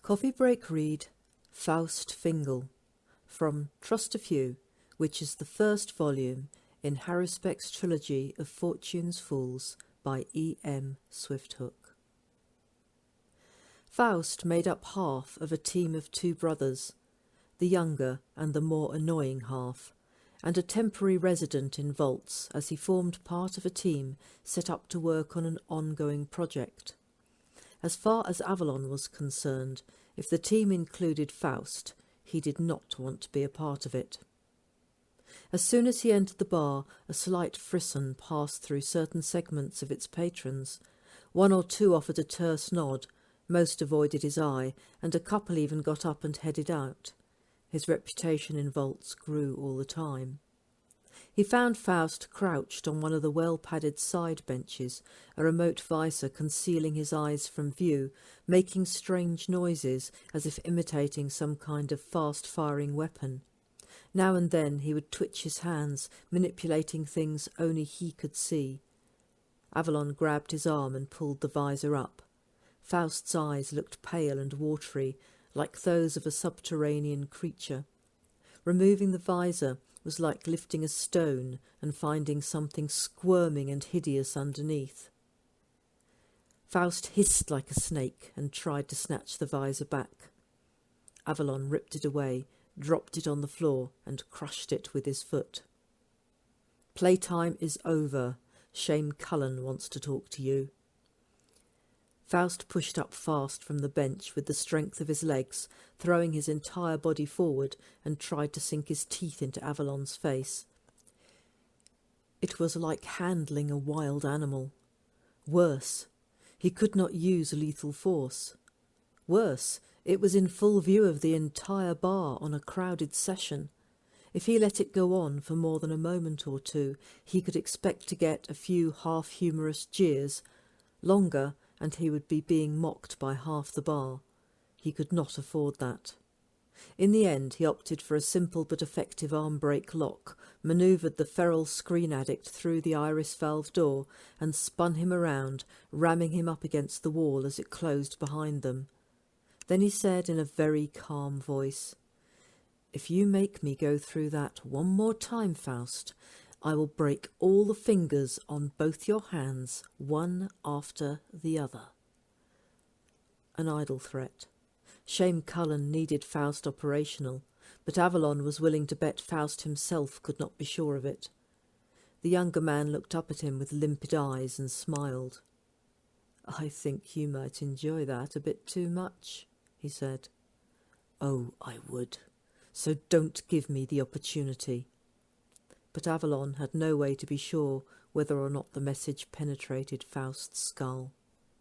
Coffee Break read Faust Fingal from Trust a Few, which is the first volume in Harrispeck's trilogy of Fortune's Fools by E.M. Swifthook. Faust made up half of a team of two brothers, the younger and the more annoying half, and a temporary resident in vaults as he formed part of a team set up to work on an ongoing project. As far as Avalon was concerned, if the team included Faust, he did not want to be a part of it. As soon as he entered the bar, a slight frisson passed through certain segments of its patrons. One or two offered a terse nod, most avoided his eye, and a couple even got up and headed out. His reputation in vaults grew all the time. He found Faust crouched on one of the well-padded side benches, a remote visor concealing his eyes from view, making strange noises as if imitating some kind of fast-firing weapon. Now and then he would twitch his hands, manipulating things only he could see. Avalon grabbed his arm and pulled the visor up. Faust's eyes looked pale and watery, like those of a subterranean creature. Removing the visor was like lifting a stone and finding something squirming and hideous underneath. Faust hissed like a snake and tried to snatch the visor back. Avalon ripped it away, dropped it on the floor, and crushed it with his foot. "Playtime is over. Shame Cullen wants to talk to you." Faust pushed up fast from the bench with the strength of his legs, throwing his entire body forward, and tried to sink his teeth into Avalon's face. It was like handling a wild animal. Worse, he could not use lethal force. Worse, it was in full view of the entire bar on a crowded session. If he let it go on for more than a moment or two, he could expect to get a few half-humorous jeers. Longer, and he would be being mocked by half the bar. He could not afford that. In the end, he opted for a simple but effective arm-brake lock, manoeuvred the feral screen addict through the iris valve door, and spun him around, ramming him up against the wall as it closed behind them. Then he said in a very calm voice, "If you make me go through that one more time, Faust, I will break all the fingers on both your hands, one after the other." An idle threat. Shame Cullen needed Faust operational, but Avalon was willing to bet Faust himself could not be sure of it. The younger man looked up at him with limpid eyes and smiled. "I think you might enjoy that a bit too much," he said. "Oh, I would. So don't give me the opportunity." But Avalon had no way to be sure whether or not the message penetrated Faust's skull.